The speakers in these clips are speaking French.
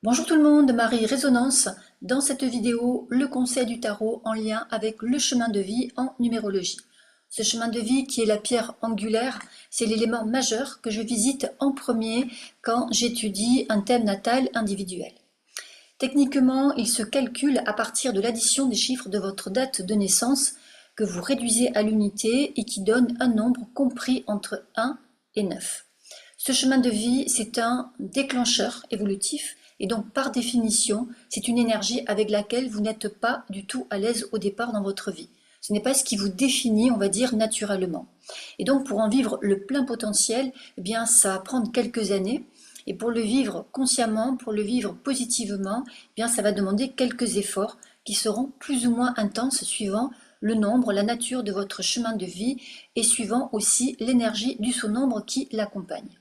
Bonjour tout le monde, Marie Résonance. Dans cette vidéo, le conseil du tarot en lien avec le chemin de vie en numérologie. Ce chemin de vie qui est la pierre angulaire, c'est l'élément majeur que je visite en premier quand j'étudie un thème natal individuel. Techniquement, il se calcule à partir de l'addition des chiffres de votre date de naissance que vous réduisez à l'unité et qui donne un nombre compris entre 1 et 9. Ce chemin de vie, c'est un déclencheur évolutif et donc par définition, c'est une énergie avec laquelle vous n'êtes pas du tout à l'aise au départ dans votre vie. Ce n'est pas ce qui vous définit, on va dire, naturellement. Et donc pour en vivre le plein potentiel, eh bien ça va prendre quelques années. Et pour le vivre consciemment, pour le vivre positivement, eh bien ça va demander quelques efforts qui seront plus ou moins intenses suivant le nombre, la nature de votre chemin de vie et suivant aussi l'énergie du sous-nombre qui l'accompagne.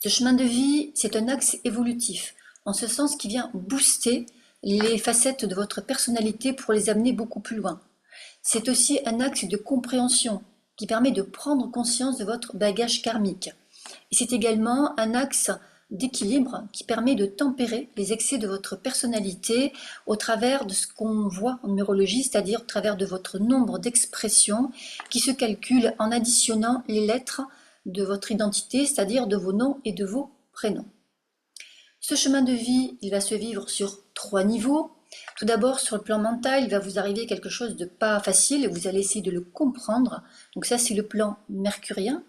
Ce chemin de vie, c'est un axe évolutif, en ce sens qui vient booster les facettes de votre personnalité pour les amener beaucoup plus loin. C'est aussi un axe de compréhension qui permet de prendre conscience de votre bagage karmique. Et c'est également un axe d'équilibre qui permet de tempérer les excès de votre personnalité au travers de ce qu'on voit en numérologie, c'est-à-dire au travers de votre nombre d'expressions qui se calculent en additionnant les lettres de votre identité, c'est-à-dire de vos noms et de vos prénoms. Ce chemin de vie, il va se vivre sur 3 niveaux. Tout d'abord, sur le plan mental, il va vous arriver quelque chose de pas facile et vous allez essayer de le comprendre. Donc ça, c'est le plan mercurien.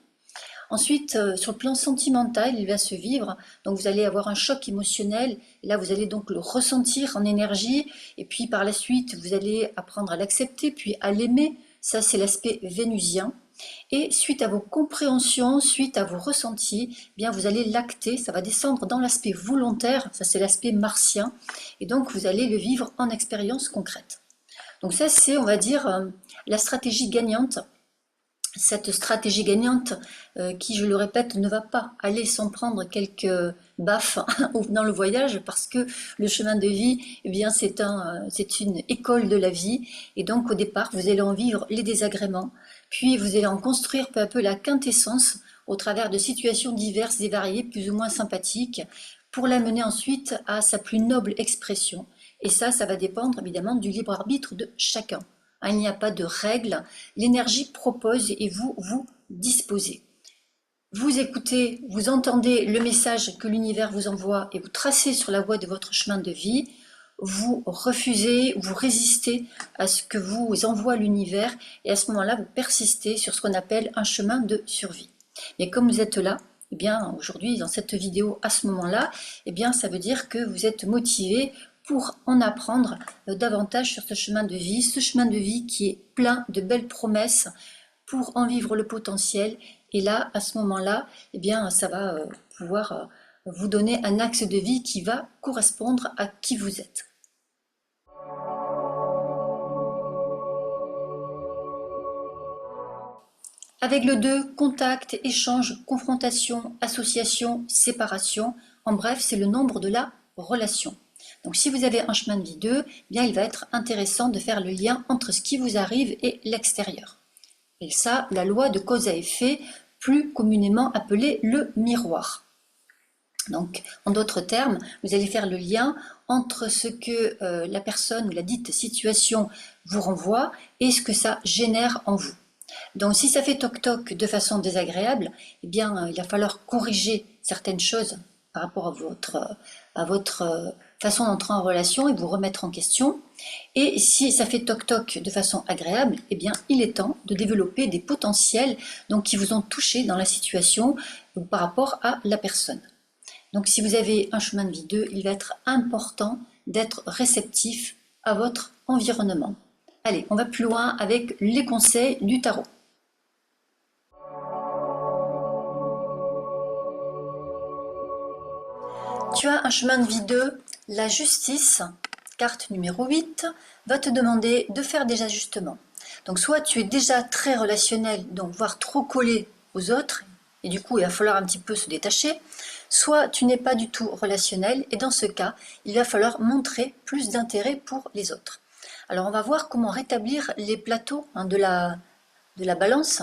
Ensuite, sur le plan sentimental, il va se vivre, donc vous allez avoir un choc émotionnel, et là vous allez donc le ressentir en énergie, et puis par la suite, vous allez apprendre à l'accepter, puis à l'aimer, ça c'est l'aspect vénusien. Et suite à vos compréhensions, suite à vos ressentis, eh bien vous allez l'acter, ça va descendre dans l'aspect volontaire, ça c'est l'aspect martien, et donc vous allez le vivre en expérience concrète. Donc ça c'est, on va dire, la stratégie gagnante. Cette stratégie gagnante qui, je le répète, ne va pas aller sans prendre quelques baffes dans le voyage parce que le chemin de vie, eh bien, c'est une école de la vie et donc au départ, vous allez en vivre les désagréments, puis vous allez en construire peu à peu la quintessence au travers de situations diverses et variées, plus ou moins sympathiques, pour l'amener ensuite à sa plus noble expression. Et ça va dépendre évidemment du libre arbitre de chacun. Il n'y a pas de règles, l'énergie propose et vous disposez. Vous écoutez, vous entendez le message que l'univers vous envoie et vous tracez sur la voie de votre chemin de vie. Vous refusez, vous résistez à ce que vous envoie l'univers et à ce moment-là, vous persistez sur ce qu'on appelle un chemin de survie. Mais comme vous êtes là, eh bien aujourd'hui dans cette vidéo à ce moment-là, eh bien ça veut dire que vous êtes motivé pour en apprendre davantage sur ce chemin de vie qui est plein de belles promesses pour en vivre le potentiel. Et là, à ce moment-là, eh bien, ça va pouvoir vous donner un axe de vie qui va correspondre à qui vous êtes. Avec le 2, contact, échange, confrontation, association, séparation. En bref, c'est le nombre de la relation. Donc si vous avez un chemin de vie 2, eh bien il va être intéressant de faire le lien entre ce qui vous arrive et l'extérieur. Et ça, la loi de cause à effet, plus communément appelée le miroir. Donc, en d'autres termes, vous allez faire le lien entre ce que la personne ou la dite situation vous renvoie et ce que ça génère en vous. Donc, si ça fait toc-toc de façon désagréable, eh bien, il va falloir corriger certaines choses par rapport à votre façon d'entrer en relation et vous remettre en question. Et si ça fait toc-toc de façon agréable, eh bien, il est temps de développer des potentiels donc, qui vous ont touché dans la situation ou par rapport à la personne. Donc, si vous avez un chemin de vie 2, il va être important d'être réceptif à votre environnement. Allez, on va plus loin avec les conseils du tarot. Tu as un chemin de vie 2, la justice, carte numéro 8, va te demander de faire des ajustements. Donc soit tu es déjà très relationnel, donc voire trop collé aux autres, et du coup il va falloir un petit peu se détacher, soit tu n'es pas du tout relationnel, et dans ce cas, il va falloir montrer plus d'intérêt pour les autres. Alors on va voir comment rétablir les plateaux de la balance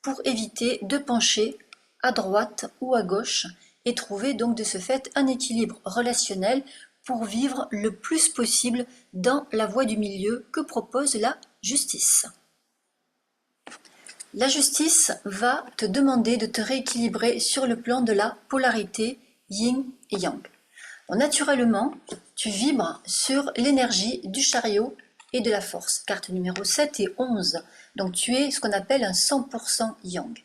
pour éviter de pencher à droite ou à gauche et trouver donc de ce fait un équilibre relationnel pour vivre le plus possible dans la voie du milieu que propose la justice. La justice va te demander de te rééquilibrer sur le plan de la polarité yin et yang. Bon, naturellement, tu vibres sur l'énergie du chariot et de la force, carte numéro 7 et 11. Donc tu es ce qu'on appelle un 100% yang.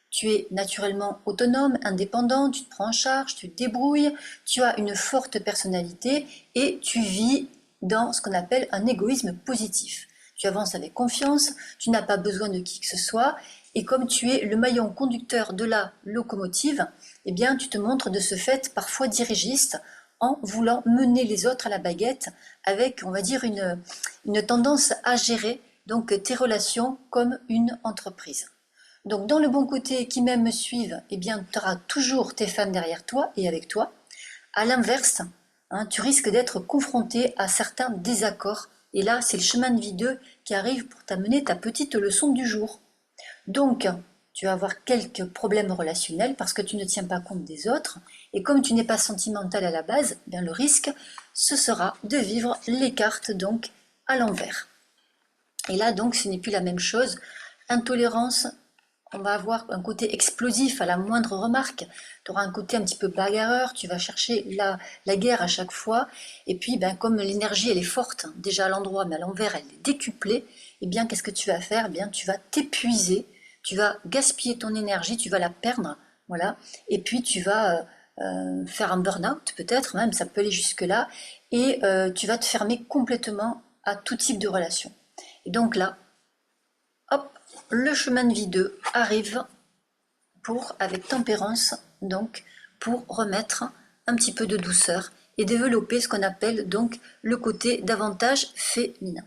Tu es naturellement autonome, indépendant, tu te prends en charge, tu te débrouilles, tu as une forte personnalité et tu vis dans ce qu'on appelle un égoïsme positif. Tu avances avec confiance, tu n'as pas besoin de qui que ce soit et comme tu es le maillon conducteur de la locomotive, eh bien tu te montres de ce fait parfois dirigiste en voulant mener les autres à la baguette avec, on va dire, une tendance à gérer donc tes relations comme une entreprise. Donc dans le bon côté, qui même me suivent, eh bien tu auras toujours tes fans derrière toi et avec toi. À l'inverse, tu risques d'être confronté à certains désaccords. Et là, c'est le chemin de vie 2 qui arrive pour t'amener ta petite leçon du jour. Donc, tu vas avoir quelques problèmes relationnels parce que tu ne tiens pas compte des autres. Et comme tu n'es pas sentimental à la base, eh bien le risque, ce sera de vivre les cartes donc à l'envers. Et là, donc, ce n'est plus la même chose. Intolérance, on va avoir un côté explosif à la moindre remarque, tu auras un côté un petit peu bagarreur, tu vas chercher la guerre à chaque fois, et puis comme l'énergie elle est forte, déjà à l'endroit, mais à l'envers elle est décuplée, et bien qu'est-ce que tu vas faire? Bien tu vas t'épuiser, tu vas gaspiller ton énergie, tu vas la perdre, voilà, et puis tu vas faire un burn-out peut-être, même ça peut aller jusque-là, et tu vas te fermer complètement à tout type de relation. Et donc là, hop, le chemin de vie 2 arrive avec tempérance, donc pour remettre un petit peu de douceur et développer ce qu'on appelle donc le côté davantage féminin.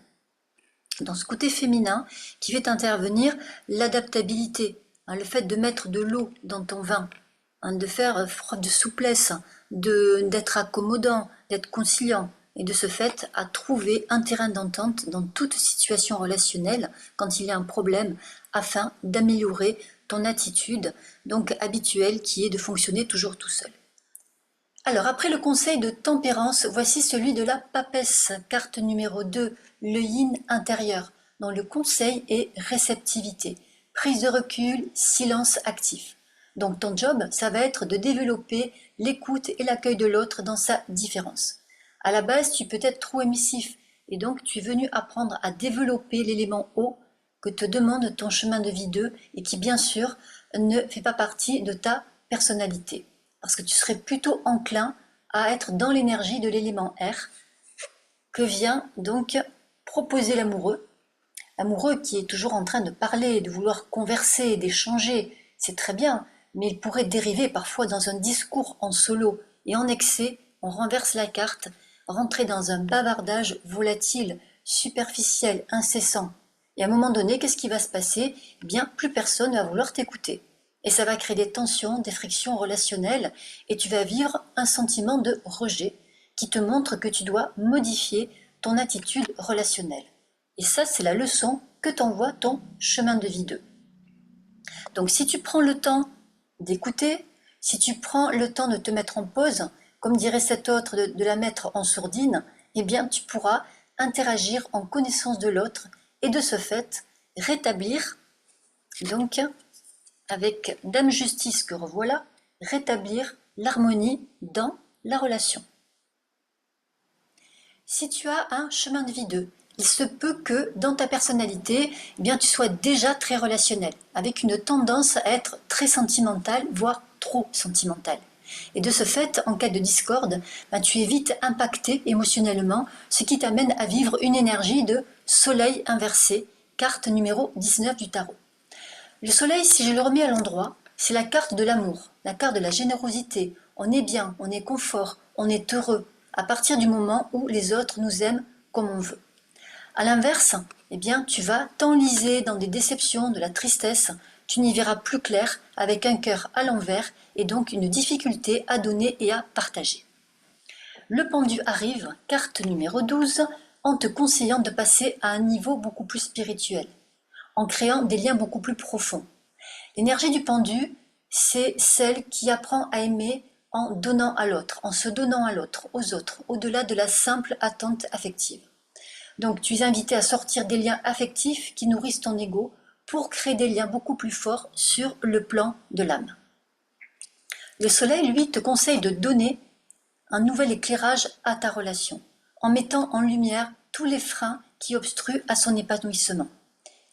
Dans ce côté féminin qui fait intervenir l'adaptabilité, le fait de mettre de l'eau dans ton vin, de faire preuve de souplesse, d'être accommodant, d'être conciliant, et de ce fait à trouver un terrain d'entente dans toute situation relationnelle quand il y a un problème afin d'améliorer ton attitude donc habituelle qui est de fonctionner toujours tout seul. Alors après le conseil de tempérance, voici celui de la papesse, carte numéro 2, le yin intérieur, dont le conseil est réceptivité, prise de recul, silence actif. Donc ton job, ça va être de développer l'écoute et l'accueil de l'autre dans sa différence. À la base, tu peux être trop émissif et donc tu es venu apprendre à développer l'élément haut que te demande ton chemin de vie 2 et qui bien sûr ne fait pas partie de ta personnalité. Parce que tu serais plutôt enclin à être dans l'énergie de l'élément R que vient donc proposer l'amoureux. L'amoureux qui est toujours en train de parler, de vouloir converser, d'échanger, c'est très bien, mais il pourrait dériver parfois dans un discours en solo et en excès, on renverse la carte, rentrer dans un bavardage volatile, superficiel, incessant. Et à un moment donné, qu'est-ce qui va se passer? Eh bien, plus personne va vouloir t'écouter. Et ça va créer des tensions, des frictions relationnelles, et tu vas vivre un sentiment de rejet qui te montre que tu dois modifier ton attitude relationnelle. Et ça, c'est la leçon que t'envoie ton chemin de vie 2. Donc si tu prends le temps d'écouter, si tu prends le temps de te mettre en pause, comme dirait cet autre, de la mettre en sourdine, eh bien tu pourras interagir en connaissance de l'autre et de ce fait rétablir, donc avec Dame Justice que revoilà, rétablir l'harmonie dans la relation. Si tu as un chemin de vie 2, il se peut que dans ta personnalité, eh bien, tu sois déjà très relationnel, avec une tendance à être très sentimental, voire trop sentimental. Et de ce fait, en cas de discorde, tu es vite impacté émotionnellement, ce qui t'amène à vivre une énergie de soleil inversé, carte numéro 19 du tarot. Le soleil, si je le remets à l'endroit, c'est la carte de l'amour, la carte de la générosité. On est bien, on est confort, on est heureux, à partir du moment où les autres nous aiment comme on veut. À l'inverse, eh bien, tu vas t'enliser dans des déceptions, de la tristesse, tu n'y verras plus clair avec un cœur à l'envers et donc une difficulté à donner et à partager. Le pendu arrive, carte numéro 12, en te conseillant de passer à un niveau beaucoup plus spirituel, en créant des liens beaucoup plus profonds. L'énergie du pendu, c'est celle qui apprend à aimer en donnant à l'autre, en se donnant à l'autre, aux autres, au-delà de la simple attente affective. Donc tu es invité à sortir des liens affectifs qui nourrissent ton ego pour créer des liens beaucoup plus forts sur le plan de l'âme. Le soleil, lui, te conseille de donner un nouvel éclairage à ta relation, en mettant en lumière tous les freins qui obstruent à son épanouissement.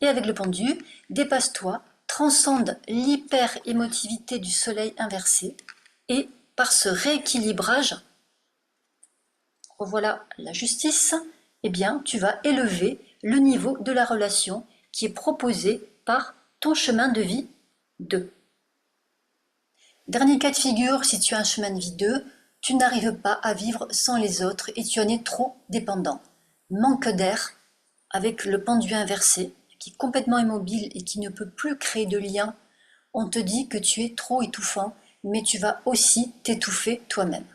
Et avec le pendu, dépasse-toi, transcende l'hyper-émotivité du soleil inversé, et par ce rééquilibrage, revoilà la justice, eh bien, tu vas élever le niveau de la relation qui est proposé par ton chemin de vie 2. Dernier cas de figure, si tu as un chemin de vie 2, tu n'arrives pas à vivre sans les autres et tu en es trop dépendant. Manque d'air avec le pendu inversé, qui est complètement immobile et qui ne peut plus créer de lien. On te dit que tu es trop étouffant, mais tu vas aussi t'étouffer toi-même.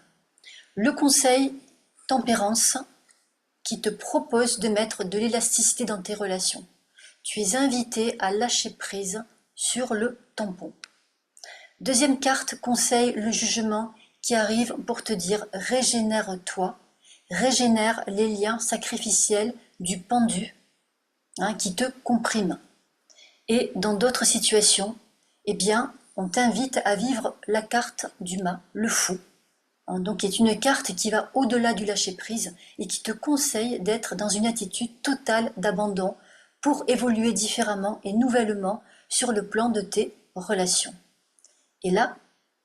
Le conseil tempérance qui te propose de mettre de l'élasticité dans tes relations. Tu es invité à lâcher prise sur le tampon. Deuxième carte, conseil, le jugement qui arrive pour te dire régénère-toi, régénère les liens sacrificiels du pendu qui te comprime. Et dans d'autres situations, eh bien, on t'invite à vivre la carte du mât, le fou, donc qui est une carte qui va au-delà du lâcher-prise et qui te conseille d'être dans une attitude totale d'abandon pour évoluer différemment et nouvellement sur le plan de tes relations. Et là,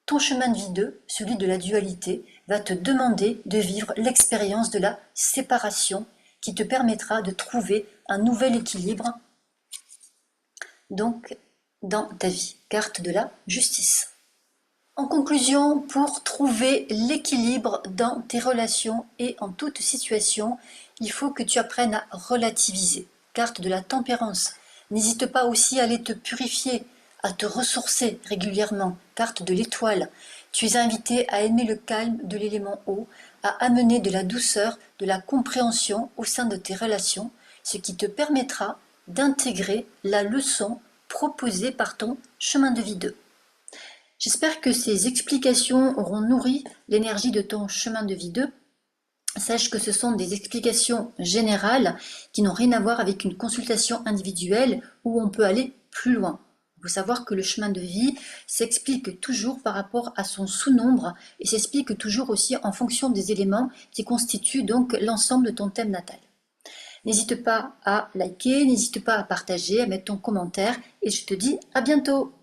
ton chemin de vie 2, celui de la dualité, va te demander de vivre l'expérience de la séparation qui te permettra de trouver un nouvel équilibre donc dans ta vie. Carte de la justice. En conclusion, pour trouver l'équilibre dans tes relations et en toute situation, il faut que tu apprennes à relativiser. Carte de la tempérance. N'hésite pas aussi à aller te purifier, à te ressourcer régulièrement. Carte de l'étoile. Tu es invité à aimer le calme de l'élément eau, à amener de la douceur, de la compréhension au sein de tes relations, ce qui te permettra d'intégrer la leçon proposée par ton chemin de vie 2. J'espère que ces explications auront nourri l'énergie de ton chemin de vie 2. Sache que ce sont des explications générales qui n'ont rien à voir avec une consultation individuelle où on peut aller plus loin. Il faut savoir que le chemin de vie s'explique toujours par rapport à son sous-nombre et s'explique toujours aussi en fonction des éléments qui constituent donc l'ensemble de ton thème natal. N'hésite pas à liker, n'hésite pas à partager, à mettre ton commentaire et je te dis à bientôt.